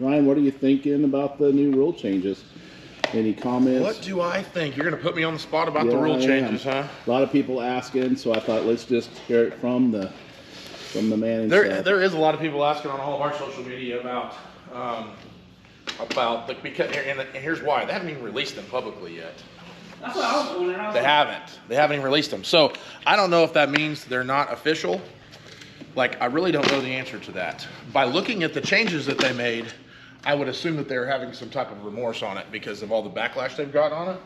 Ryan, what are you thinking about the new rule changes? Any comments? What do I think? You're going to put me on the spot about the rule changes, huh? A lot of people asking, so I thought let's just hear it from the man himself. There is a lot of people asking on all of our social media about because and here's why. They haven't even released them publicly yet. That's what I was wondering. They haven't even released them. So I don't know if that means they're not official. Like, I really don't know the answer to that. By looking at the changes that they made, I would assume that they're having some type of remorse on it because of all the backlash they've got on it.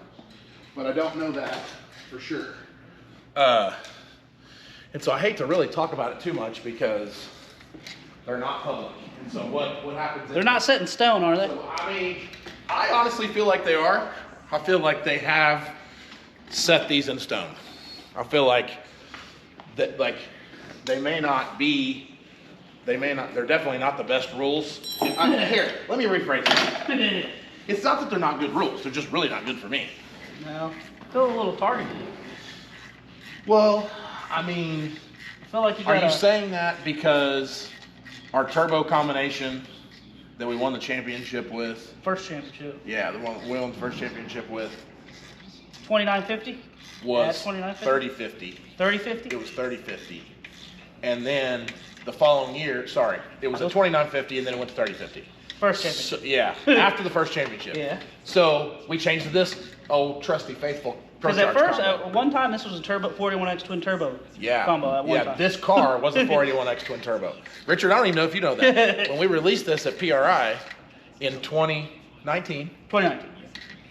But I don't know that for sure. And so I hate to really talk about it too much because they're not public. And so what happens? They're not set in stone, are they? So, I mean, I honestly feel like they are. I feel like they have set these in stone. I feel like that, like, they're definitely not the best rules. Here, let me rephrase that. It's not that they're not good rules. They're just really not good for me. No. I feel a little targeted. Well, I mean, I feel like are you saying that because our turbo combination that we won the championship with? First championship. Yeah, the one we won the first championship with. 2950? Was 3050. 3050. 3050? It was 3050. And then the following year, it was a 2950 and then it went to 3050. First championship. So, yeah, after the first championship. Yeah. So we changed to this old trusty faithful. Because at first, one time, this was a turbo 481X twin turbo combo at one time. This car was a 481X twin turbo. Richard, I don't even know if you know that. When we released this at PRI in 2019,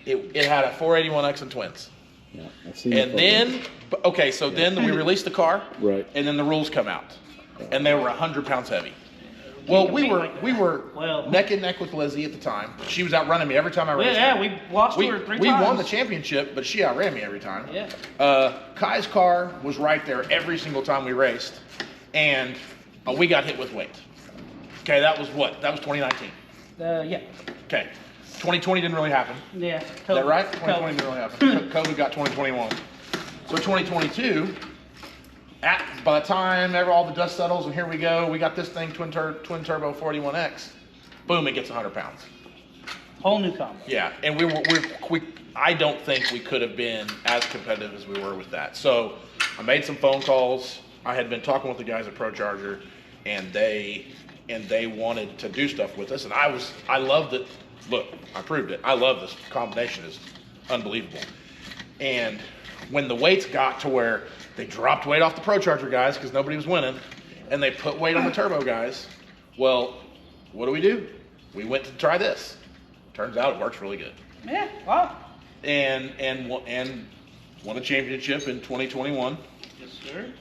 it had a 481X and twins. Yeah, I've seen and then, okay, so then we released the car, right? And then the rules come out, and they were 100 pounds heavy. Well, we were neck and neck with Lizzie at the time. She was outrunning me every time I raced. Yeah, we lost her 3 times. We won the championship, but she outran me every time. Yeah. Kai's car was right there every single time we raced, and we got hit with weight. Okay, that was what? That was 2019. Yeah. Okay. 2020 didn't really happen. Yeah. Is that right? 2020 didn't really happen. COVID got 2021. So 2022. By the time all the dust settles and here we go, we got this thing, twin turbo 41X, boom, it gets 100 pounds. Whole new combo. Yeah, and I don't think we could have been as competitive as we were with that. So I made some phone calls. I had been talking with the guys at Pro Charger, and they wanted to do stuff with us, and I loved it. Look, I proved it. I love this combination. It's unbelievable. And when the weights got to where they dropped weight off the Pro Charger guys because nobody was winning, and they put weight on the turbo guys, well, what do? We went to try this. Turns out it works really good. Yeah, wow. And won a championship in 2021. Yes, sir.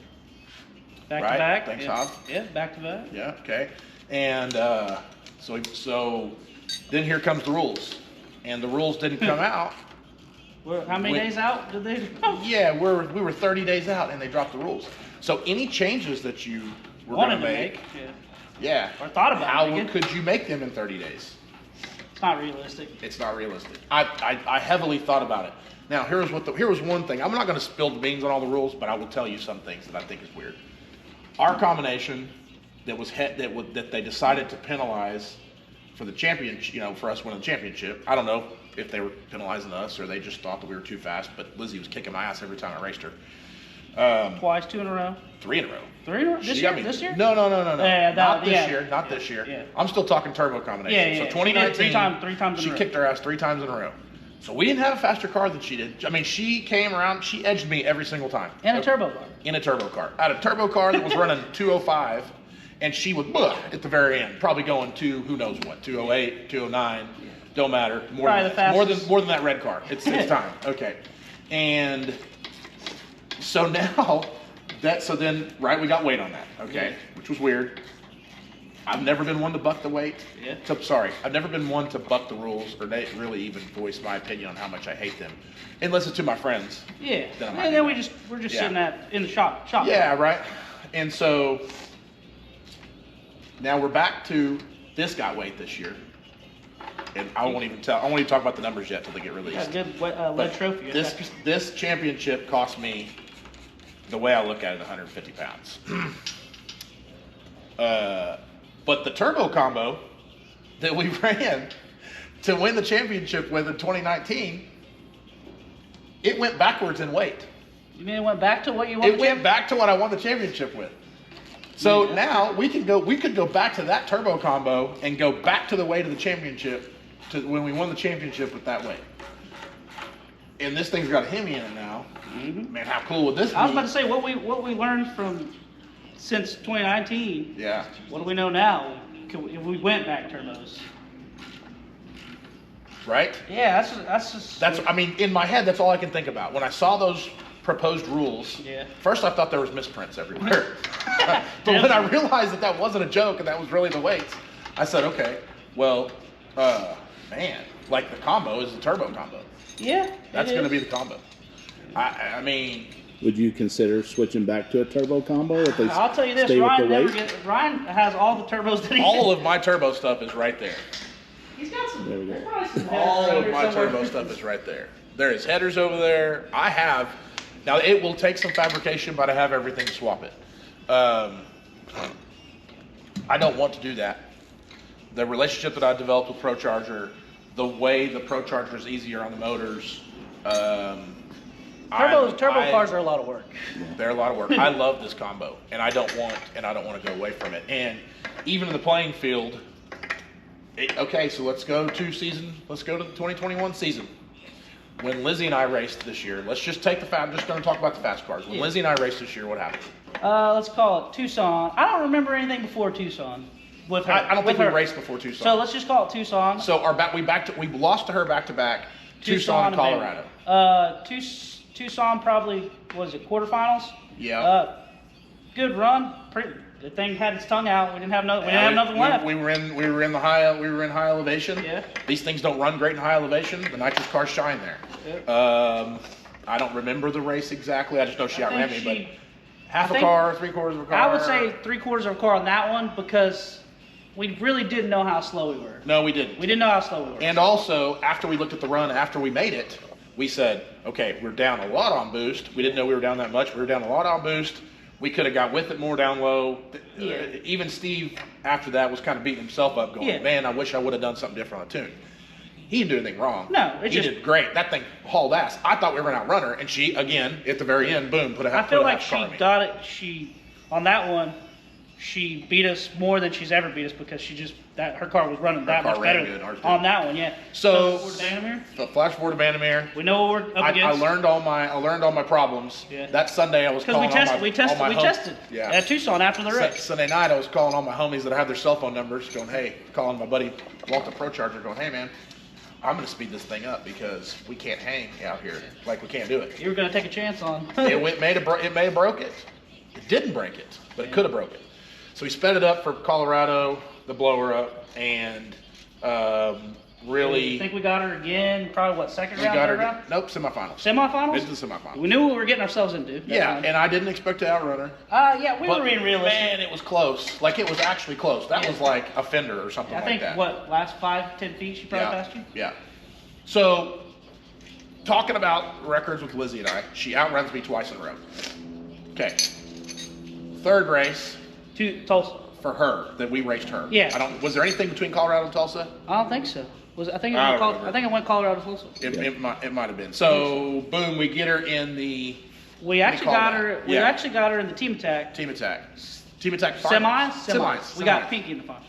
Back right? to back. Thanks, yeah. Hob. Yeah, back to back. Yeah, okay. And so then here comes the rules. And the rules didn't come out. How many days out did they come? Yeah, we were 30 days out and they dropped the rules. So any changes that you were going to make, yeah, or thought about how could you make them in 30 days? It's not realistic. It's not realistic. I heavily thought about it. Now here was one thing. I'm not going to spill the beans on all the rules, but I will tell you some things that I think is weird. Our combination that they decided to penalize for the championship, for us winning the championship. I don't know if they were penalizing us or they just thought that we were too fast, but Lizzie was kicking my ass every time I raced her. Twice, 2 in a row? 3 in a row. 3 in a row? This year? No. Not this year. Not yeah. this year. Yeah. I'm still talking turbo combination. Yeah. So 2019, three times in a row. She kicked her ass 3 times in a row. So we didn't have a faster car than she did. I mean, she came around, she edged me every single time. In a turbo car. In a turbo car. I had a turbo car that was running 205, and she would at the very end, probably going to who knows what, 208, 209, don't matter. More than that red car. It's time. Okay. And so now we got weight on that, okay, which was weird. I've never been one to buck the weight. Yeah. I've never been one to buck the rules or really even voice my opinion on how much I hate them, unless it's to my friends. Yeah. And then we're just sitting in the shop. Yeah, right. And so now we're back to this got weight this year, and I won't even talk about the numbers yet till they get released. Yeah, good lead trophy. This championship cost me, the way I look at it, 150 pounds. But the turbo combo that we ran to win the championship with in 2019, it went backwards in weight. You mean it went back to what you won? It went back to what I won the championship with. So now we could go back to that turbo combo and go back to the weight of the championship to when we won the championship with that weight. And this thing's got a Hemi in it now. Man, how cool would this be? I was about to say what we learned from since 2019. Yeah. What do we know now? If we went back turbos. Right? Yeah, that's I mean, in my head, that's all I can think about. When I saw those proposed rules, first I thought there was misprints everywhere. But when I realized that wasn't a joke and that was really the weights, I said, okay, well, man, like the combo is the turbo combo. Yeah. That's going to be the combo. I mean... Would you consider switching back to a turbo combo if they I'll tell you this, stay with the weight? Ryan has all the turbos that he All of my turbo stuff is right there. He's got some. There we go. All of my turbo stuff is right there. There is headers over there. I have... Now, it will take some fabrication, but I have everything to swap it. I don't want to do that. The relationship that I developed with ProCharger, the way the ProCharger is easier on the motors. Turbo cars are a lot of work. They're a lot of work. I love this combo, and I don't want to go away from it. And even in the playing field, okay, so let's go to the 2021 season. When Lizzie and I raced this year, let's just take I'm just going to talk about the fast cars. When Lizzie and I raced this year, what happened? Let's call it Tucson. I don't remember anything before Tucson with her. I don't think we raced before Tucson. So let's just call it Tucson. So we lost to her back to back. Tucson and Colorado. Tucson probably was it quarterfinals. Yeah. Good run. The thing had its tongue out. We didn't have nothing left. We were in high elevation. Yeah. These things don't run great in high elevation. The nitrous cars shine there. Yep. I don't remember the race exactly. I just know she outran me. But half a car, 3/4 of a car. I would say 3/4 of a car on that one because we really didn't know how slow we were. No, we didn't. We didn't know how slow we were. And also, after we looked at the run, after we made it, we said, okay, we're down a lot on boost. We didn't know we were down that much. We were down a lot on boost. We could have got with it more down low. Yeah. Even Steve, after that, was kind of beating himself up going, man, I wish I would have done something different on tune. He didn't do anything wrong. No. He did great. That thing hauled ass. I thought we were going to outrun her, and she, again, at the very end, boom, put a half car on me. I feel like she got it. On that one, she beat us more than she's ever beat us because her car was running that much better on that one. Yeah. So flash forward to Bandamere. We know what we're up against. I learned all my problems. Yeah. That Sunday I was calling we tested. Yeah. At Tucson after the race. Sunday night I was calling all my homies that I have their cell phone numbers, going, hey, calling my buddy Walt the ProCharger, going, hey man, I'm going to speed this thing up because we can't hang out here. Like we can't do it. You were going to take a chance on. It may have broke it. It didn't break it, but it could have broke it. So we sped it up for Colorado, the blower up, and really. I think we got her again. Probably second round? We got her. Nope, semifinals. Semifinals? This is the semifinals. We knew what we were getting ourselves into. And I didn't expect to outrun her. Yeah, we were being realistic. Man, it was close. Like it was actually close. That was like a fender or something like that. I think last 5-10 feet she probably passed you. Yeah. So, talking about records with Lizzie and I, she outruns me twice in a row. Okay. Third race. To Tulsa. For her, that we raced her. Yeah. Was there anything between Colorado and Tulsa? I don't think so. I think it went Colorado to Tulsa. It might have been. So boom, we get her in the. We actually got her in the team attack. Team attack Semis. We got Pinky in the finals.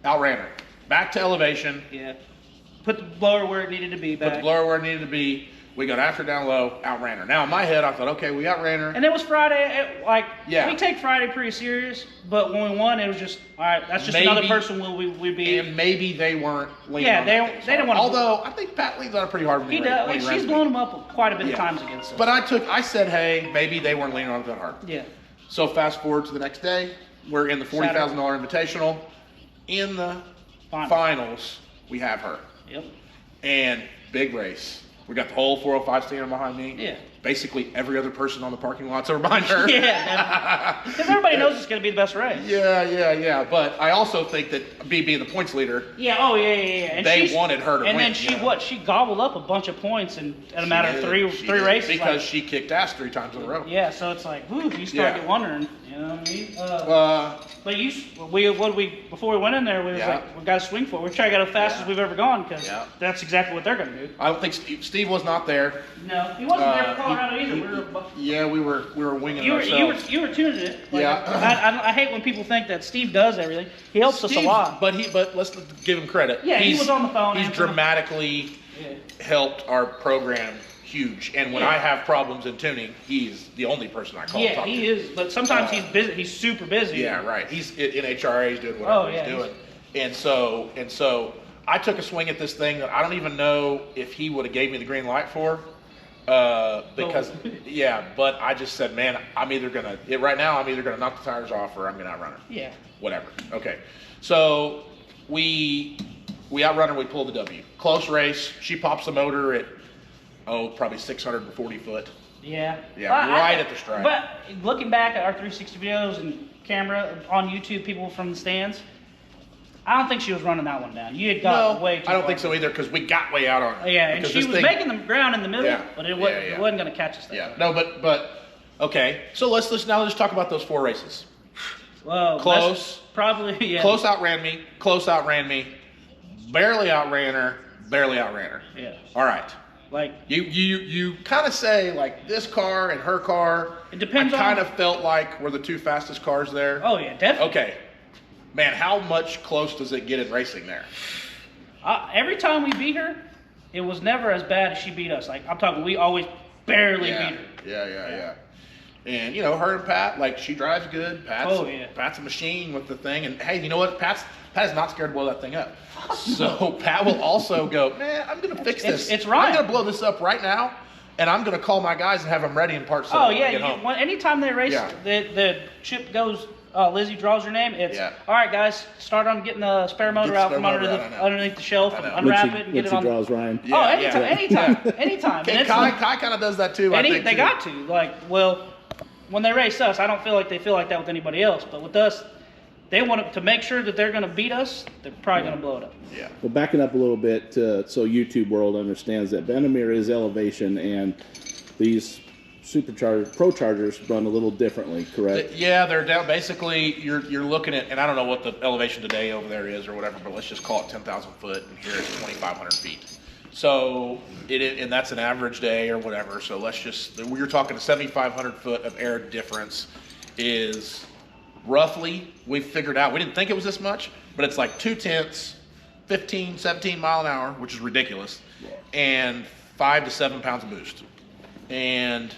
Outran her. Back to elevation. Yeah. Put the blower where it needed to be. Put the blower where it needed to be. We got after down low, outran her. Now in my head, I thought, okay, we outran her. And it was Friday. We take Friday pretty serious, but when we won, it was just all right. That's just another person we beat. And maybe they weren't leaning. Yeah, they didn't want to. Although I think Pat leans on it pretty hard when he does. She's blown him up quite a bit of times against us. But I said, hey, maybe they weren't leaning on it that hard. Yeah. So fast forward to the next day, we're in the $40,000 Invitational. In the finals, we have her. Yep. And big race. We got the whole 405 standing behind me. Yeah. basically every other person on the parking lot's over behind her. Yeah, because everybody knows it's going to be the best race. Yeah. But I also think that being the points leader, yeah, And they wanted her to win. And then she gobbled up a bunch of points in a matter of three races. Because she kicked ass 3 times in a row. Yeah, so it's like, woo, you start get wondering, you know what I mean? But before we went in there, we was like, we got to swing for it. We're trying to go as fast as we've ever gone, because that's exactly what they're going to do. I don't think Steve was not there. No, he wasn't there for Colorado either. We were winging ourselves. You were tuning it. Like, I hate when people think that Steve does everything. He helps us a lot. But let's give him credit. Yeah, he was on the phone. He's dramatically helped our program huge. And when I have problems in tuning, he's the only person I call. Yeah, he is. But sometimes he's busy. He's super busy. Yeah, right. He's in HRA. He's doing whatever he's doing. And so I took a swing at this thing that I don't even know if he would have gave me the green light for. Because but I just said, man, I'm either gonna knock the tires off or I'm gonna outrun her. Yeah. Whatever. Okay. So we outrun her, we pull the W. Close race, she pops the motor at probably 640 foot. Yeah. Yeah, right at the stripe. But looking back at our 360 videos and camera on YouTube, people from the stands, I don't think she was running that one down. You had got way too far. I don't think so either, because we got way out on her. Yeah, and she was making the ground in the middle, but it wasn't going to catch us there. Yeah, no, but okay. So let's talk about those 4 races. Well, close. Probably, Close outran me. Close outran me. Barely outran her. Barely outran her. Yeah. All right. Like you kind of say like this car and her car. It depends. I kind of felt like we're the 2 fastest cars there. Oh yeah, definitely. Okay. Man, how much close does it get in racing there? Every time we beat her, it was never as bad as she beat us. Like, I'm talking, we always barely beat her. Yeah. And, her and Pat, like, she drives good. Pat's a machine with the thing. And, hey, you know what? Pat is not scared to blow that thing up. So Pat will also go, man, I'm going to fix this. It's right. I'm going to blow this up right now, and I'm going to call my guys and have them ready in part 7 when I get home. Anytime they race, the chip goes... Lizzie draws her name. It's all right, guys. Start on getting the spare motor out from underneath the shelf and unwrap it and get it on. Draws Ryan. Anytime. And Kai kind of does that too. They got to when they race us. I don't feel like they feel like that with anybody else, but with us, they want to make sure that they're going to beat us. They're probably going to blow it up. Yeah. Well, backing up a little bit, so YouTube world understands that Benamir is elevation, and these Prochargers run a little differently, correct? Yeah, they're down. Basically, you're looking at, and I don't know what the elevation today over there is or whatever, but let's just call it 10,000 foot, and here it's 2,500 feet. So and that's an average day or whatever. So you're talking 7,500 foot of air difference is roughly, we figured out, we didn't think it was this much, but it's like 2/10, 15, 17 mile an hour, which is ridiculous, and 5 to 7 pounds of boost. And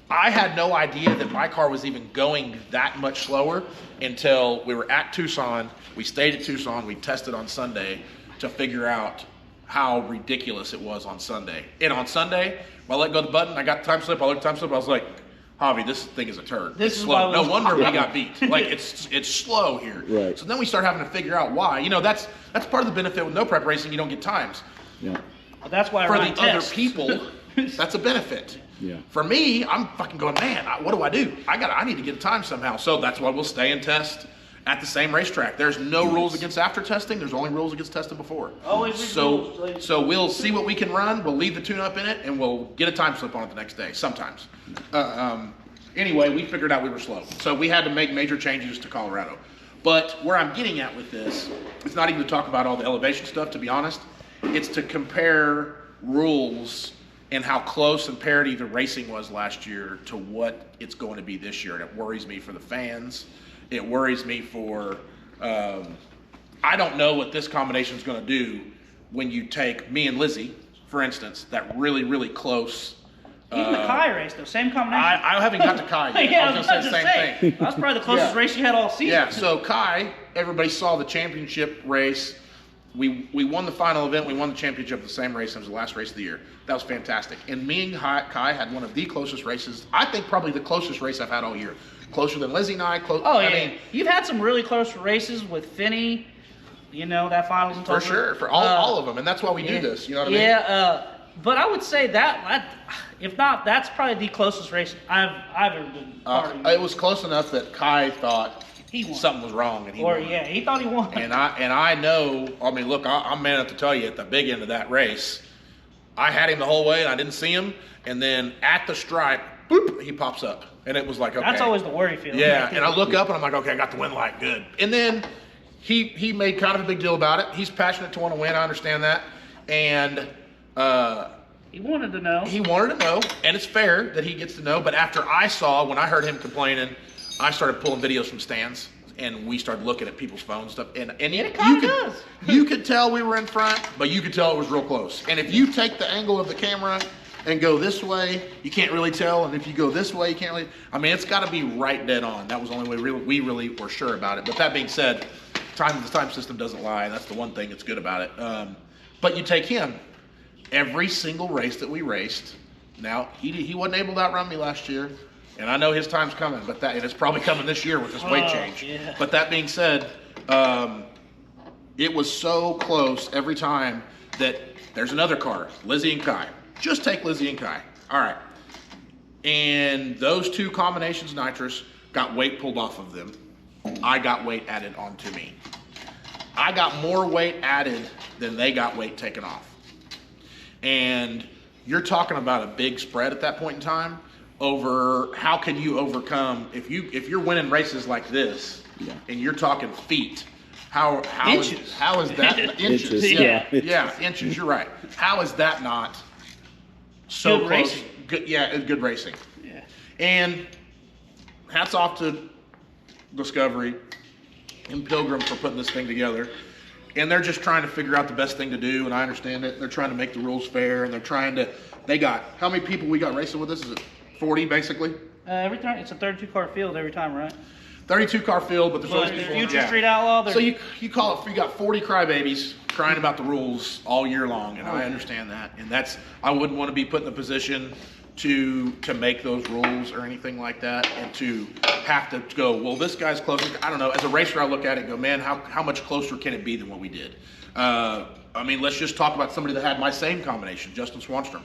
I had no idea that my car was even going that much slower until we were at Tucson. We stayed at Tucson. We tested on Sunday to figure out how ridiculous it was on Sunday. And on Sunday, when I let go of the button, I got the time slip. I looked at the time slip. I was like, Javi, this thing is a turd. It's slow. No wonder we got beat. Like, it's slow here. Right. So then we start having to figure out why. That's part of the benefit with no prep racing. You don't get times. Yeah. Well, that's why for the other people, that's a benefit. Yeah. For me, I'm fucking going, man, what do I do? I need to get a time somehow. So that's why we'll stay and test at the same racetrack. There's no rules against after testing. There's only rules against testing before. Always rules. So we'll see what we can run. We'll leave the tune-up in it, and we'll get a time slip on it the next day, sometimes. Anyway, we figured out we were slow. So we had to make major changes to Colorado. But where I'm getting at with this, it's not even to talk about all the elevation stuff, to be honest. It's to compare rules and how close and parity the racing was last year to what it's going to be this year. And it worries me for the fans. It worries me for, I don't know what this combination is going to do when you take me and Lizzie, for instance, that really, really close. Even the Kai race, though, same combination. I haven't got to Kai yet. Yeah, I was going to say the same thing. That's probably the closest race you had all season. Yeah, so Kai, everybody saw the championship race. We won the final event. We won the championship the same race. It was the last race of the year. That was fantastic. And me and Kai had one of the closest races. I think probably the closest race I've had all year. Closer than Lizzie and I. I mean, you've had some really close races with Finney. That finals and for sure, for all of them, and that's why we do this. You know what I mean? Yeah. But I would say that, if not, that's probably the closest race I've ever been part of. It was close enough that Kai thought He won. something was wrong, and he won. He thought he won. And I know. I mean, look, I'm man enough to tell you at the big end of that race, I had him the whole way, and I didn't see him. And then at the stripe, boop, he pops up, and it was like, okay. That's always the worry feeling. Yeah, and I look up, and I'm like, okay, I got the win light, good. And then he made kind of a big deal about it. He's passionate to want to win. I understand that, and. He wanted to know. He wanted to know, and it's fair that he gets to know. But after when I heard him complaining, I started pulling videos from stands, and we started looking at people's phones stuff. And it kind of does. You could tell we were in front, but you could tell it was real close. And if you take the angle of the camera and go this way, you can't really tell. And if you go this way, you can't really. I mean, it's got to be right dead on. That was the only way we really were sure about it. But that being said, the time system doesn't lie, and that's the one thing that's good about it. But you take him. Every single race that we raced, now he wasn't able to outrun me last year, and I know his time's coming, and it's probably coming this year with this weight change. Yeah. But that being said, it was so close every time that there's another car, Lizzie and Kai. Just take Lizzie and Kai. All right. And those two combinations nitrous got weight pulled off of them. I got weight added onto me. I got more weight added than they got weight taken off. And you're talking about a big spread at that point in time over how can you overcome if you're winning races like this, and you're talking feet. How inches. Is that inches? Yeah, inches. You're right. How is that not so good close? Racing. Good racing. Yeah. And hats off to Discovery and Pilgrim for putting this thing together. And they're just trying to figure out the best thing to do, and I understand it. They're trying to make the rules fair, and they got, how many people we got racing with us? Is it 40, basically? Every time, it's a 32-car field every time, right? 32-car field, but there's always people. Future Street Outlaw. So you call it, you got 40 crybabies crying about the rules all year long, and I understand that. And I wouldn't want to be put in a position to make those rules or anything like that, and to have to go, well, this guy's closer. I don't know. As a racer, I look at it and go, man, how much closer can it be than what we did? I mean, let's just talk about somebody that had my same combination, Justin Swanstrom.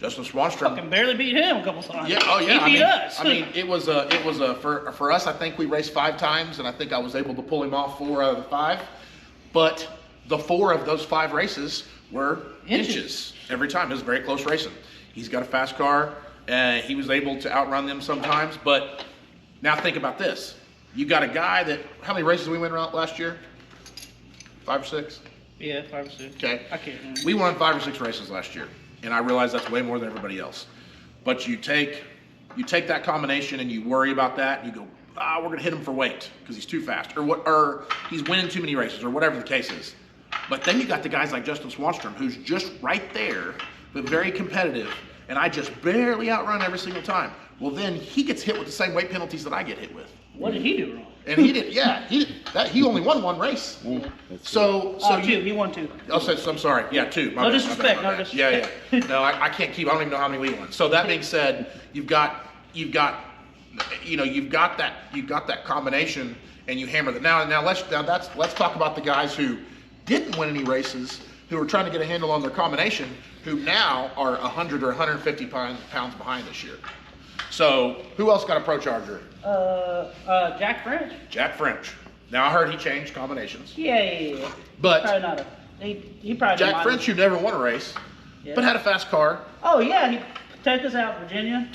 Justin Swanstrom fucking barely beat him a couple times. Yeah, oh yeah. He beat us. I mean, it was for us. I think we raced 5 times, and I think I was able to pull him off 4 out of the 5. But the 4 of those 5 races were inches every time. It was very close racing. He's got a fast car, and he was able to outrun them sometimes. But now think about this: you got a guy that. How many races did we win last year? 5 or 6. Yeah, 5 or 6. Okay. I can't remember. We won 5 or 6 races last year. And I realize that's way more than everybody else. But you take that combination and you worry about that, and you go, we're going to hit him for weight because he's too fast, or he's winning too many races, or whatever the case is. But then you got the guys like Justin Swanstrom, who's just right there, but very competitive, and I just barely outrun every single time. Well, then he gets hit with the same weight penalties that I get hit with. What did he do wrong? And he did, he only won 1 race. So he won 2. Oh, so I'm sorry. Yeah, 2. No disrespect. Yeah. No, I can't keep. I don't even know how many we won. So that being said, you've got that combination, and you hammer that. Now let's talk about the guys who didn't win any races, who are trying to get a handle on their combination, who now are 100 or 150 pounds behind this year. So who else got a Pro Charger? Jack French. Jack French. Now I heard he changed combinations. Yeah. But probably not a. He probably. Jack French, who never won a race, but had a fast car. Oh yeah, he took us out of Virginia.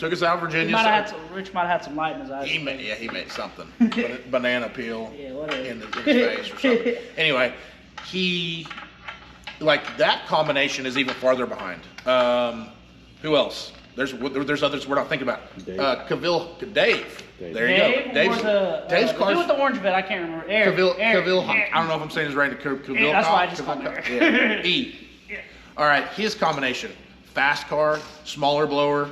Rich might have had some light in his eyes. He made something. Banana peel in his face or something. Anyway, that combination is even farther behind. Who else? There's others we're not thinking about. Dave. There you go. Dave's car. With the orange bit, I can't remember. Cavill. I don't know if I'm saying his right. Cavill. That's why I just called it. Yeah. E. Yeah. All right, his combination: fast car, smaller blower.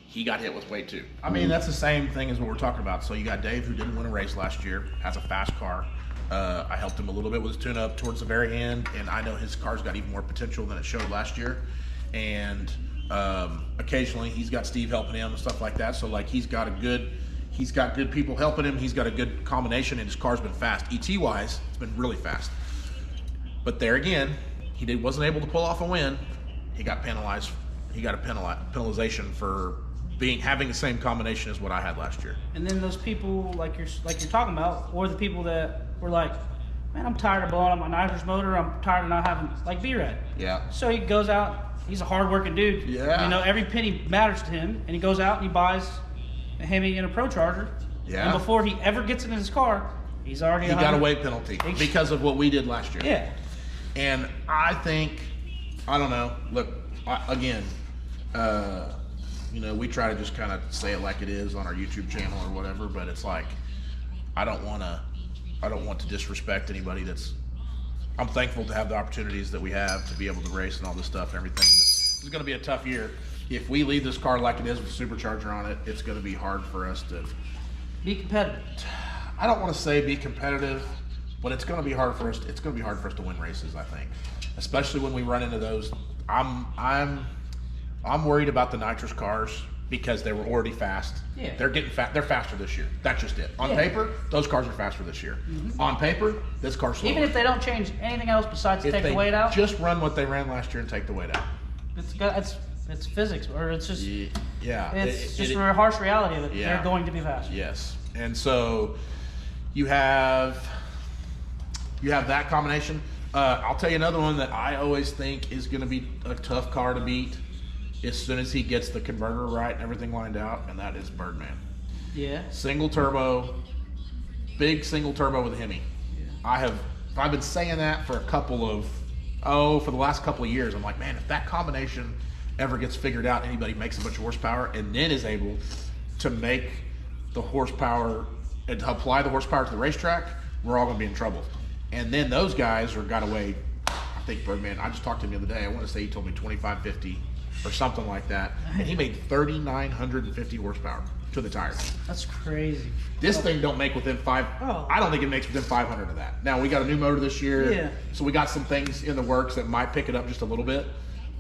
He got hit with weight too. I mean, that's the same thing as what we're talking about. So you got Dave, who didn't win a race last year, has a fast car. I helped him a little bit with his tune-up towards the very end, and I know his car's got even more potential than it showed last year. And occasionally he's got Steve helping him and stuff like that. So he's got good people helping him. He's got a good combination, and his car's been fast. ET wise, it's been really fast. But there again, he wasn't able to pull off a win. He got penalized he got a penalization for having the same combination as what I had last year. And then those people like you're talking about, or the people that were like, man, I'm tired of blowing up my nitrous motor. I'm tired of not having like B-Rad. Yeah. So he goes out. He's a hard-working dude. Yeah. You know, every penny matters to him, and he goes out and he buys a Hemi and a Pro Charger. Yeah. And before he ever gets in his car, he's already got a weight penalty because of what we did last year. Yeah. And I think, I don't know. Look, again, you know, we try to just kind of say it like it is on our YouTube channel or whatever, but it's like, I don't want to disrespect anybody I'm thankful to have the opportunities that we have to be able to race and all this stuff and everything. But it's going to be a tough year. If we leave this car like it is with a supercharger on it, it's going to be hard for us to be competitive. I don't want to say be competitive, but it's going to be hard for us. It's going to be hard for us to win races, I think, especially when we run into those. I'm worried about the nitrous cars because they were already fast. Yeah. They're getting They're faster this year. That's just it. On paper, those cars are faster this year. Mm-hmm. On paper, this car's slower. Even if they don't change anything else besides take the weight out, just run what they ran last year and take the weight out. It's physics, or it's just It's just a harsh reality of it. Yeah. They're going to be faster. Yes, and so you have that combination. I'll tell you another one that I always think is going to be a tough car to beat as soon as he gets the converter right and everything lined out, and that is Birdman. Yeah. Single turbo, big single turbo with a Hemi. Yeah. I've been saying that for the last couple of years. I'm like, man, if that combination ever gets figured out, anybody makes a bunch of horsepower and then is able to make the horsepower and to apply the horsepower to the racetrack, we're all going to be in trouble. And then those guys got away. I think Birdman, I just talked to him the other day. I want to say he told me 2550 or something like that. And he made 3,950 horsepower to the tires. That's crazy. This thing don't make within I don't think it makes within 500 of that. Now, we got a new motor this year. So we got some things in the works that might pick it up just a little bit.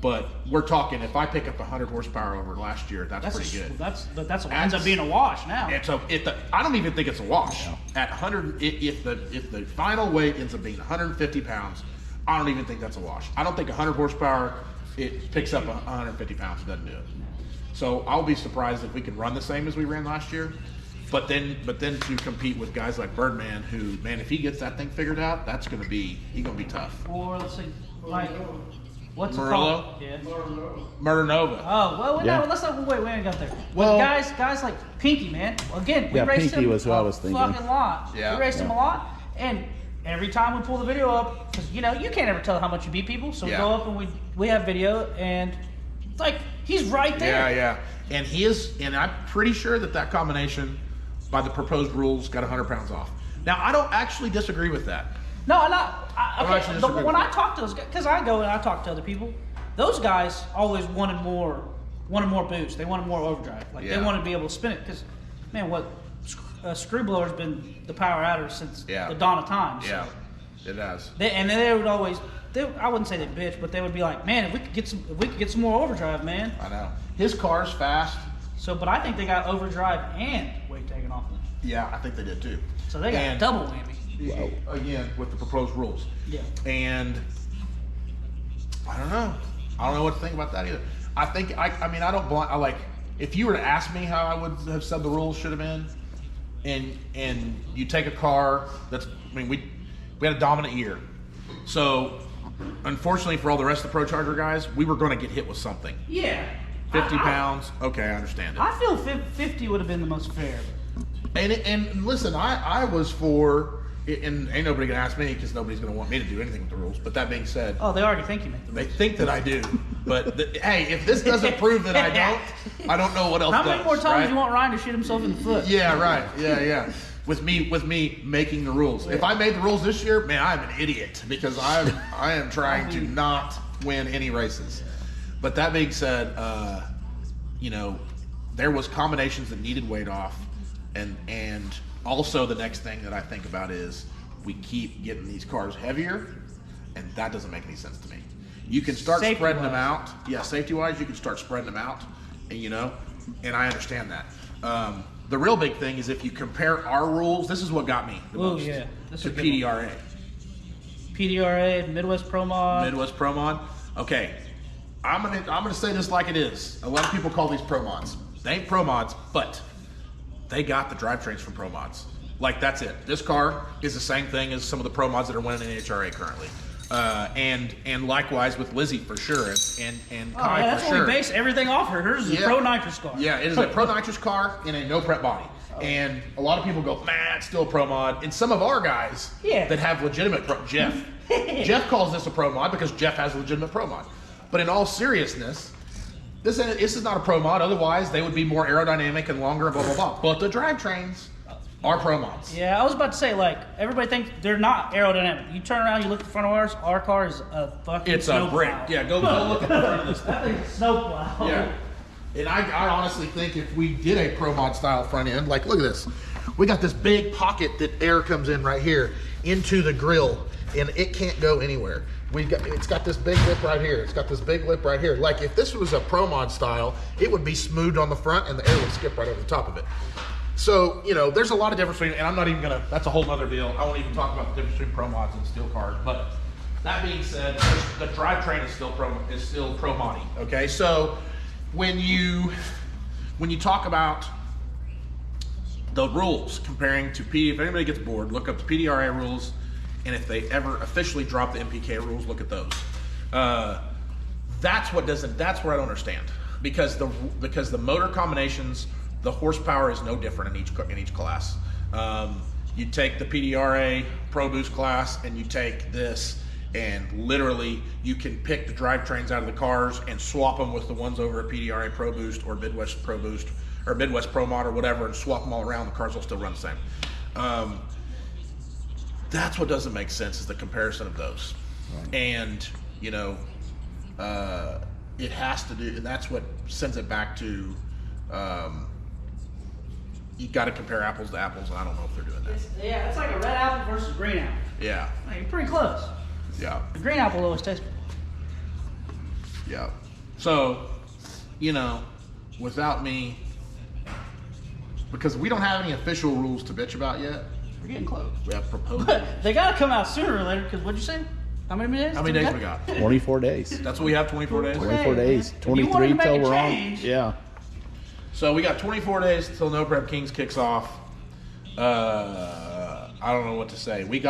But we're talking, if I pick up 100 horsepower over last year, that's pretty good. That's what ends up being a wash now. I don't even think it's a wash. No. At 100, if the final weight ends up being 150 pounds, I don't even think that's a wash. I don't think 100 horsepower, it picks up 150 pounds. It doesn't do it. So I'll be surprised if we can run the same as we ran last year. But then to compete with guys like Birdman, who, man, if he gets that thing figured out, he's gonna be tough. Or let's say, like, what's it Murillo? called? Yeah. Murder Nova. Oh, well, Yeah. no, let's not wait. We ain't got there. Well, guys like Pinky, man. Again, we raced Pinky him was what I was a thinking. fucking lot. Yeah. We raced him a lot, and every time we pull the video up, because you can't ever tell how much you beat people, so we go up and we have video, and it's like he's right there. Yeah. And I'm pretty sure that combination, by the proposed rules, got 100 pounds off. Now, I don't actually disagree with that. No, I'm not. When I talk to those guys, because I go and I talk to other people, those guys always wanted more boost. They wanted more overdrive. They wanted to be able to spin it. Because, man, screw blower's been the power adder since the dawn of time. So. Yeah, it has. They would always. I wouldn't say they bitch, but they would be like, man, if we could get some more overdrive, man. I know. His car's fast. So, but I think they got overdrive and weight taken off them. Yeah, I think they did too. So they got a double whammy. Again, with the proposed rules. Yeah. And I don't know what to think about that either. I think if you were to ask me how I would have said the rules should have been, and you take a car we had a dominant year. So unfortunately for all the rest of the Pro Charger guys, we were going to get hit with something. Yeah. 50 pounds. Okay, I understand it. I feel 50 would have been the most fair. And listen, I was for, and ain't nobody gonna ask me because nobody's gonna want me to do anything with the rules. But that being said, they already think you make. They think that I do, but hey, if this doesn't prove that I don't know what else. How many more times do you want Ryan to shoot himself in the foot? Yeah, right. Yeah. With me making the rules. If I made the rules this year, man, I'm an idiot because I am trying to not win any races. But that being said, there was combinations that needed weight off, and also the next thing that I think about is we keep getting these cars heavier, and that doesn't make any sense to me. You can start spreading them out. Yeah, safety-wise, you can start spreading them out, and I understand that. The real big thing is if you compare our rules, this is what got me the most to PDRA. PDRA, Midwest Pro Mod. Okay. I'm gonna say this like it is. A lot of people call these pro mods. They ain't pro mods, but they got the drivetrains from pro mods. Like, that's it. This car is the same thing as some of the pro mods that are winning in NHRA currently. And likewise with Lizzie for sure, and Kai that's for what sure. we base everything off her. Hers is a pro nitrous car. Yeah, it is a pro nitrous car in a no prep body. And a lot of people go, man, it's still a pro mod. And some of our guys that have legitimate Jeff calls this a pro mod because Jeff has a legitimate pro mod. But in all seriousness, this is not a pro mod. Otherwise, they would be more aerodynamic and longer, blah, blah, blah. But the drivetrains are pro mods. Yeah, I was about to say, like, everybody thinks they're not aerodynamic. You turn around, you look in front of ours, our car is a fucking It's a brick. Yeah, go look at the front of this thing. That thing's a snowplow. Yeah. And I honestly think if we did a pro mod style front end, like, look at this. We got this big pocket that air comes in right here into the grill, and it can't go anywhere. It's got this big lip right here. It's got this big lip right here. Like, if this was a pro mod style, it would be smoothed on the front and the air would skip right over the top of it. So, you know, there's a lot of difference between, and I'm not even gonna, that's a whole other deal. I won't even talk about the difference between pro mods and steel cars. But that being said, the drivetrain is still pro modding. Okay, so when you talk about the rules comparing to PD, if anybody gets bored, look up the PDRA rules, and if they ever officially drop the NPK rules, look at those. That's where I don't understand, because the motor combinations, the horsepower is no different in each class. You take the PDRA Pro Boost class and you take this, and literally you can pick the drivetrains out of the cars and swap them with the ones over at PDRA Pro Boost or Midwest Pro Boost or Midwest Pro Mod or whatever, and swap them all around. The cars will still run the same. That's what doesn't make sense, is the comparison of those. And, you know, it has to do, and that's what sends it back to, you got to compare apples to apples, and I don't know if they're doing that. It's like a red apple versus green apple. Yeah. Like, you're pretty close. Yeah. The green apple always tastes good. Yeah. So, you know, without me, because we don't have any official rules to bitch about yet. We're getting close. We have proposed But rules. they got to come out sooner or later, because what'd you say? How many days? How many days we got? 24 days. That's what we have, 24 days? 24 days. If you wanted to 23 make till a we're on. change- Yeah. So we got 24 days till No Prep Kings kicks off. I don't know what to say. We've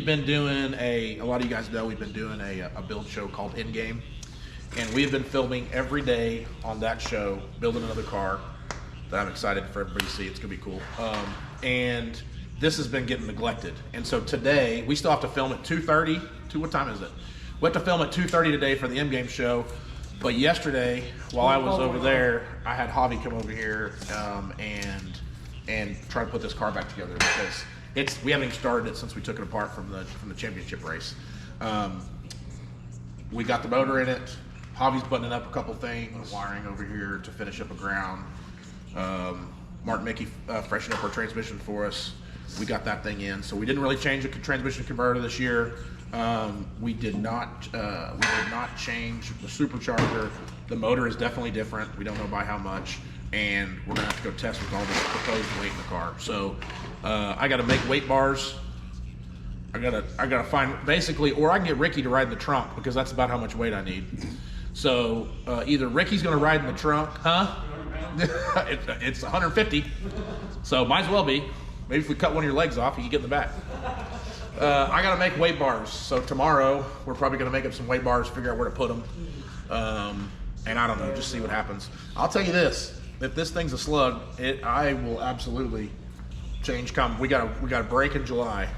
been doing a lot of you guys know we've been doing a build show called In Game, and we've been filming every day on that show, building another car that I'm excited for everybody to see. It's gonna be cool. And this has been getting neglected. And so today we still have to film at 2:30. What time is it? We have to film at 2:30 today for the In Game show. But yesterday, while I was over there, I had Javi come over here and try to put this car back together, because we haven't even started it since we took it apart from the championship race. We got the motor in it. Javi's buttoning up a couple things, wiring over here to finish up a ground. Mark Mickey freshened up our transmission for us. We got that thing in, so we didn't really change the transmission converter this year. We did not change the supercharger. The motor is definitely different. We don't know by how much, and we're gonna have to go test with all this proposed weight in the car. So I got to make weight bars. I gotta find basically, or I can get Ricky to ride in the trunk, because that's about how much weight I need. So either Ricky's gonna ride in the trunk, huh? It's 150, so might as well be. Maybe if we cut one of your legs off, you can get in the back. I gotta make weight bars, so tomorrow we're probably gonna make up some weight bars, figure out where to put them, and I don't know, just see what happens. I'll tell you this: if this thing's a slug, I will absolutely change. We got a break in July,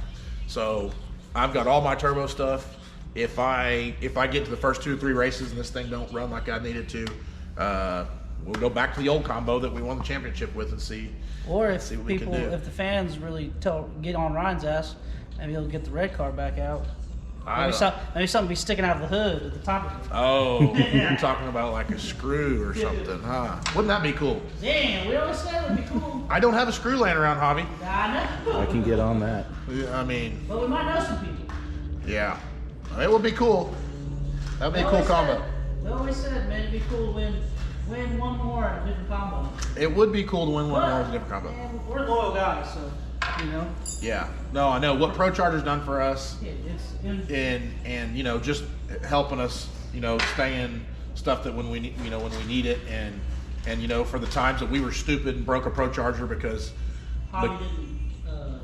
so I've got all my turbo stuff. If I get to the first 2 or 3 races and this thing don't run like I need it to, we'll go back to the old combo that we won the championship with and see. Or if what we can do. if the fans really get on Ryan's ass, maybe he'll get the red car back out. Maybe something be sticking out of the hood at the top of it. Oh, you're talking about like a screw or something, huh? Wouldn't that be cool? Damn, we always said it would be cool. I don't have a screw laying around, Javi. I know. I can get on that. I mean, But we might know some people. yeah, it would be cool. That would be a cool combo. We always said, man, it'd be cool to win one more at a different combo. It would be cool to win one more with a different combo. Man, we're loyal guys, so, you know. Yeah. No, I know what Pro Charger's done for us, It's and you know, just helping us staying stuff that when we need it, and for the times that we were stupid and broke a Pro Charger because.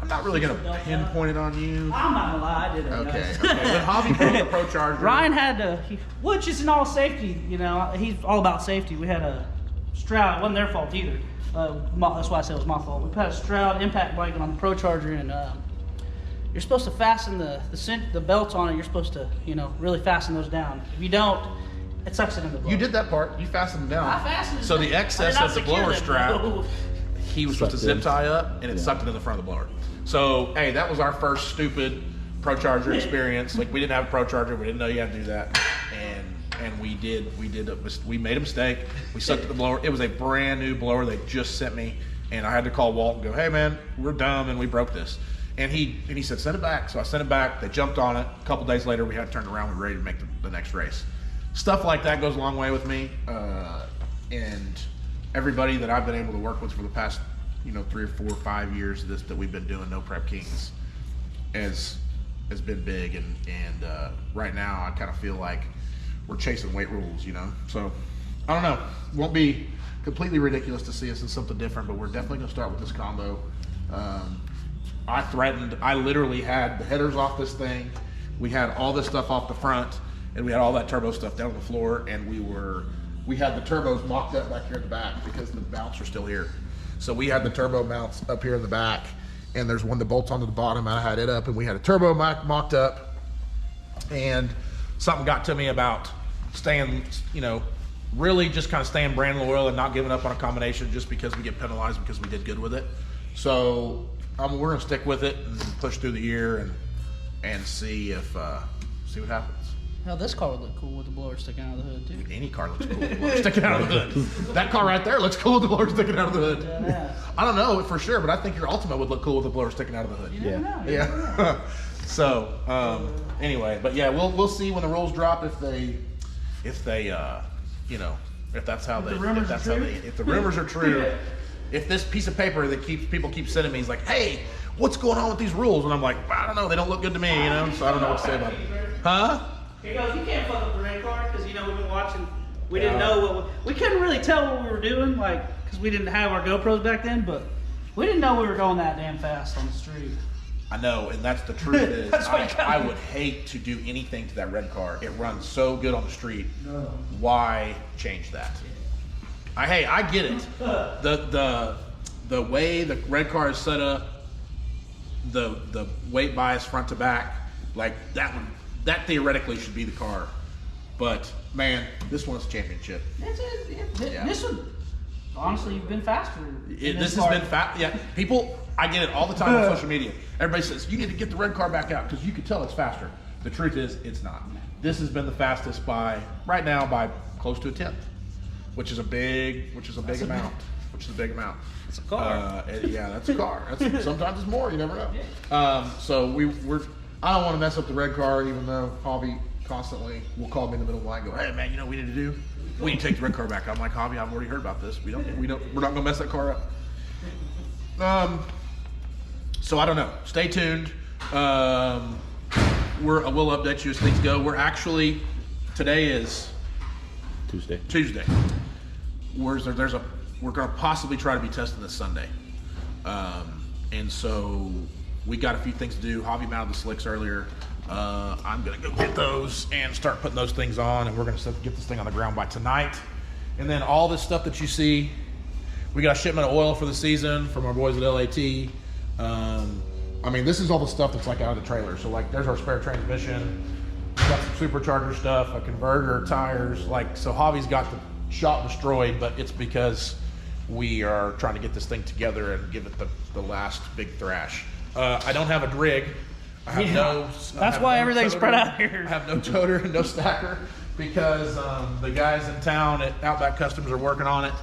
I'm not really going to pinpoint it on you. I'm not gonna lie, I did it. Okay. But Hobby broke the Pro Charger. Ryan had to, which is in all safety. He's all about safety. We had a Stroud. It wasn't their fault either. That's why I said it was my fault. We put a Stroud impact blanket on the Pro Charger, and you're supposed to fasten the belts on it. You're supposed to, really fasten those down. If you don't, it sucks it in the blower. You did that part. You fastened them down. I fastened it. So the excess of the blower strap, he was supposed to zip in. tie up, and it sucked it in the front of the blower. So, hey, that was our first stupid Pro Charger experience. Like, we didn't have a Pro Charger. We didn't know you had to do that. And we made a mistake. We sucked at the blower. It was a brand new blower they just sent me. And I had to call Walt and go, hey, man, we're dumb and we broke this. And he said, send it back. So I sent it back. They jumped on it. A couple days later, we had to turn around. We were ready to make the next race. Stuff like that goes a long way with me. And everybody that I've been able to work with for the past 3 or 4 or 5 years that we've been doing No Prep Kings has been big, and right now I kind of feel like we're chasing weight rules, So I don't know. It won't be completely ridiculous to see us in something different, but we're definitely gonna start with this combo. I literally had the headers off this thing. We had all this stuff off the front, and we had all that turbo stuff down on the floor, and we had the turbos mocked up back here in the back because the mounts are still here. So we had the turbo mounts up here in the back, and there's one that bolts onto the bottom. I had it up, and we had a turbo mocked up, and something got to me about staying, really just kind of staying brand loyal and not giving up on a combination just because we get penalized because we did good with it. So we're gonna stick with it and push through the year and see what happens. Hell, this car would look cool with the blower sticking out of the hood too. Any car looks cool with the blower sticking out of the hood. That car right there looks cool with the blower sticking out of the hood. Yeah. I don't know for sure, but I think your Ultima would look cool with the blower sticking out of the hood. You never know. Yeah. So anyway, but yeah, we'll see when the rules drop if that's how they if the rumors are true. If this piece of paper that people keep sending me is like, hey, what's going on with these rules? And I'm like, I don't know, they don't look good to me, so I don't know what to say about it. Huh? He goes, you can't fuck up the red car because we've been watching. We didn't know we couldn't really tell what we were doing, because we didn't have our GoPros back then. But we didn't know we were going that damn fast on the street. I know, and that's the truth. Is I would hate to do anything to that red car. It runs so good on the street. No. Why change that? I get it. The way the red car is set up, the weight bias front to back, like that theoretically should be the car. But man, this one's a championship. That's it. Yeah. This one, honestly, you've been faster. This has been fast. Yeah, people, I get it all the time on social media. Everybody says you need to get the red car back out because you can tell it's faster. The truth is, it's not. This has been the fastest by close to a tenth, which is a big amount. It's a car. Yeah, that's a car. Sometimes it's more. You never know. So I don't want to mess up the red car, even though Hobby constantly will call me in the middle of the line and go, hey man, we need to do? We need to take the red car back. I'm like, Hobby, I've already heard about this. We're not gonna mess that car up. So I don't know. Stay tuned. We'll update you as things go. Today is Tuesday. We're gonna possibly try to be testing this Sunday. And so we got a few things to do. Hobby mounted the slicks earlier. I'm gonna go get those and start putting those things on, and we're gonna get this thing on the ground by tonight. And then all this stuff that you see, we got a shipment of oil for the season from our boys at LAT. This is all the stuff that's like out of the trailer. So like, there's our spare transmission. We got some supercharger stuff, a converter, tires. So Hobby's got the shop destroyed, but it's because we are trying to get this thing together and give it the last big thrash. I don't have a drig. I have That's why everything's spread out here. I have no toter and no stacker because the guys in town at Outback Customs are working on it,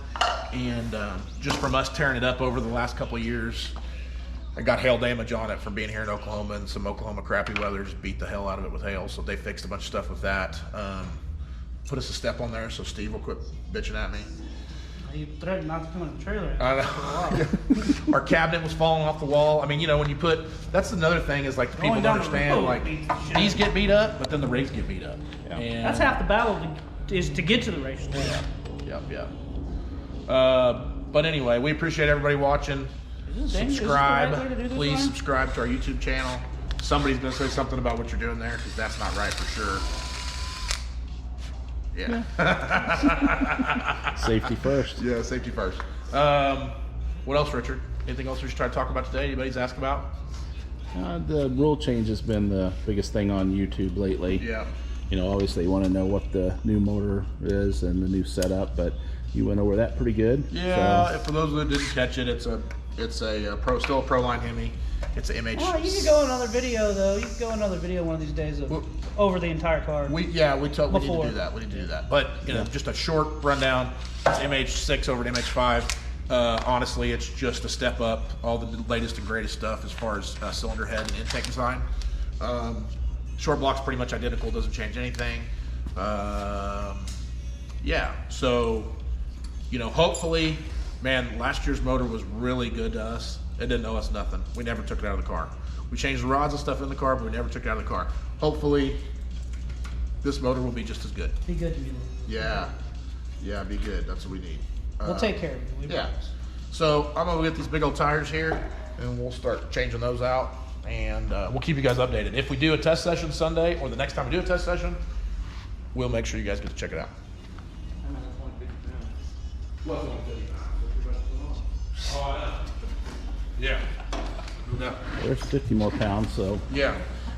and just from us tearing it up over the last couple of years, I got hail damage on it from being here in Oklahoma, and some Oklahoma crappy weather just beat the hell out of it with hail. So they fixed a bunch of stuff with that. Put us a step on there so Steve will quit bitching at me. He threatened not to come in the trailer. I know. Our cabinet was falling off the wall. I mean, you know, when you put, that's another thing is like the people Going don't down the understand, road like beats the shit. these get beat up, but then the rigs get beat up. Yeah. And That's half the battle is to get to the race. Yep. But anyway, we appreciate everybody watching. Is this the Subscribe. right way to do this, Please Ryan? subscribe to our YouTube channel. Somebody's gonna say something about what you're doing there because that's not right for sure. Yeah. Safety first. Yeah, safety first. What else, Richard? Anything else we should try to talk about today? Anybody's asked about? The rule change has been the biggest thing on YouTube lately. Yeah. You know, obviously you want to know what the new motor is and the new setup, but you went over that pretty good. Yeah. So, For those that didn't catch it, it's a still a Pro Line Hemi. It's an MH. Oh, you could go another video though. You could go another video one of these days of over the entire car. We need to Before. do that. We need to do that. But you know, just a short rundown. It's MH6 over to MH5. Honestly, it's just a step up. All the latest and greatest stuff as far as cylinder head and intake design. Short block's pretty much identical. Doesn't change anything. Yeah. So, you know, hopefully, man, last year's motor was really good to us. It didn't owe us nothing. We never took it out of the car. We changed the rods and stuff in the car, but we never took it out of the car. Hopefully, this motor will be just as good. Be good to me. Yeah, be good. That's what we need. We'll take care of you. We Yeah. promise. So I'm gonna get these big old tires here, and we'll start changing those out, and we'll keep you guys updated. If we do a test session Sunday, or the next time we do a test session, we'll make sure you guys get to check it out. What's only 50 pounds? Oh, I know. Yeah. No. there's 50 more pounds, so Yeah,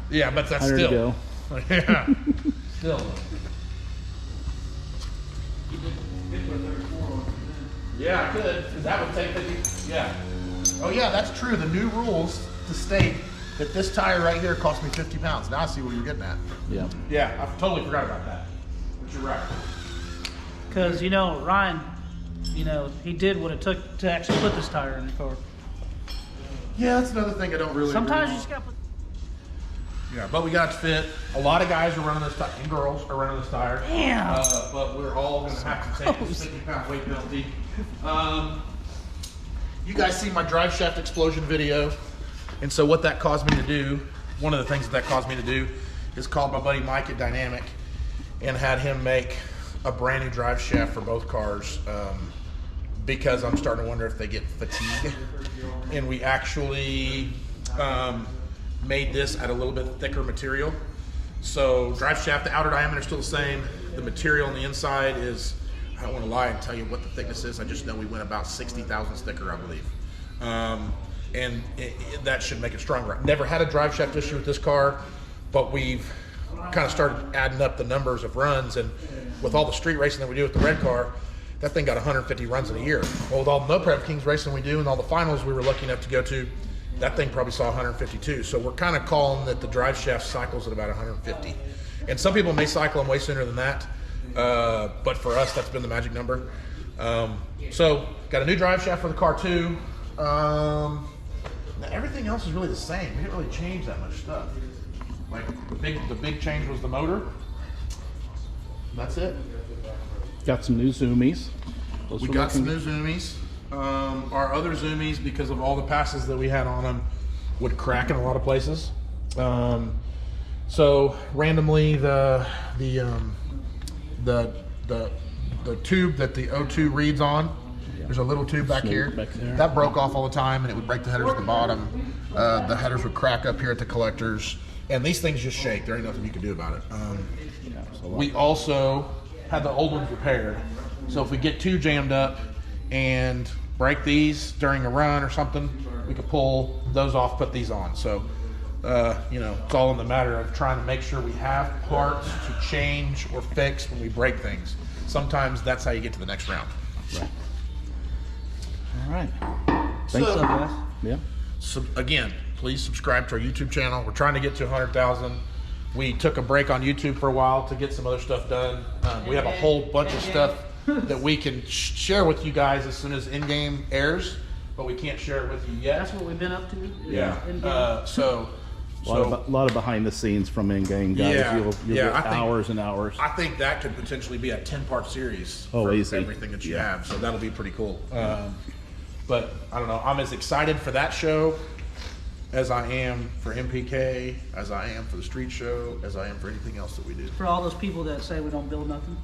but that's 100 to still. go. Yeah. Still. Yeah, I could, because that would take 50. Yeah. Oh yeah, that's true. The new rules to state that this tire right here cost me 50 pounds. Now I see what you're getting at. Yeah. Yeah, I totally forgot about that. But you're right. Because you know Ryan, you know he did what it took to actually put this tire in the car. Yeah, that's another thing I don't really. Sometimes agree you just got to put. Yeah, but we got it to fit. A lot of guys are running this tire, and girls are running this tire. Damn. But we're all going to have to take this 50-pound weight penalty. You guys see my drive shaft explosion video, and so what that caused me to do, one of the things that caused me to do, is called my buddy Mike at Dynamic, and had him make a brand new drive shaft for both cars, because I'm starting to wonder if they get fatigue. And we actually made this at a little bit thicker material. So drive shaft, the outer diameter is still the same. The material on the inside is, I don't want to lie and tell you what the thickness is. I just know we went about 60 thousandths thicker, I believe. And that should make it stronger. Never had a drive shaft issue with this car, but we've kind of started adding up the numbers of runs, and with all the street racing that we do with the red car, that thing got 150 runs in a year. Well, with all the No Prep Kings racing we do and all the finals we were lucky enough to go to, that thing probably saw 152. So we're kind of calling that the drive shaft cycles at about 150. And some people may cycle them way sooner than that, but for us, that's been the magic number. So got a new drive shaft for the car too. Now everything else is really the same. We didn't really change that much stuff. Like the big change was the motor. That's it. Got some new zoomies. Those We were got some looking- new zoomies. Our other zoomies, because of all the passes that we had on them, would crack in a lot of places. So randomly, the tube that the O2 reads on, there's a little tube back Snoop here. back there. That broke off all the time, and it would break the headers at the bottom. The headers would crack up here at the collectors, and these things just shake. There ain't nothing you can do about it. We also had the old ones repaired. So if we get too jammed up and break these during a run or something, we could pull those off, put these on. So, you know, it's all in the matter of trying to make sure we have parts to change or fix when we break things. Sometimes that's how you get to the next round. Right. All right. Thanks, So- guys. Yeah. So again, please subscribe to our YouTube channel. We're trying to get to 100,000. We took a break on YouTube for a while to get some other stuff done. We have a whole bunch of stuff that we can share with you guys as soon as in-game airs, but we can't share it with you yet. That's what we've been up to. Yeah. In-game. So A lot of behind the scenes from in-game guys. Yeah, You'll yeah, get I think- hours and hours. I think that could potentially be a 10-part series Oh, for easy. everything that you Yeah. have. So that'll be pretty cool. But I don't know. I'm as excited for that show as I am for NPK, as I am for the street show, as I am for anything else that we do. For all those people that say we don't build nothing.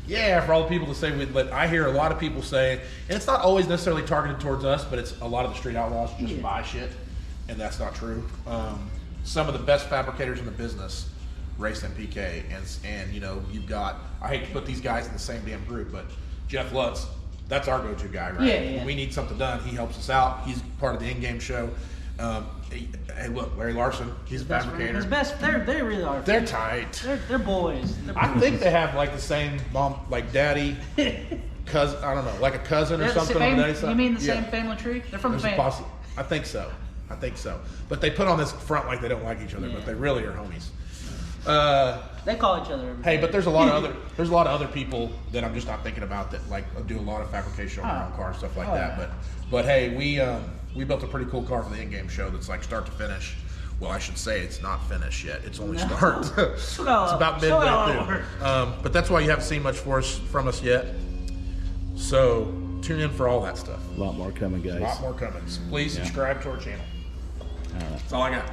Yeah, for all the people that say I hear a lot of people say, and it's not always necessarily targeted towards us, but it's a lot of the street outlaws just buy shit, and that's not true. Some of the best fabricators in the business race NPK, and you know, you've got, I hate to put these guys in the same damn group, but Jeff Lutz, that's our go-to guy, right? Yeah. When we need something done, he helps us out. He's part of the in-game show. Hey, look, Larry Larson, he's a fabricator. His best, they really are. They're tight. They're boys. I think they have like the same mom, like daddy, cousin. I don't know, like a cousin or They're the something same- on the daddy side. You mean the Yeah. same family tree? They're from the There's a same. I think so. I think so. But they put on this front like they don't like each other, Yeah. but they really are homies. They call each other. Every Hey, day. but there's a lot of other people that I'm just not thinking about that like do a lot of fabrication on their own cars, stuff like that. yeah. But hey, we built a pretty cool car for the in-game show that's like start to finish. Well, I should say it's not finished yet. It's only start. It's about midway through. But that's why you haven't seen much from us yet. So tune in for all that stuff. A lot more coming, guys. A lot more coming. So please subscribe to our channel. That's all I got.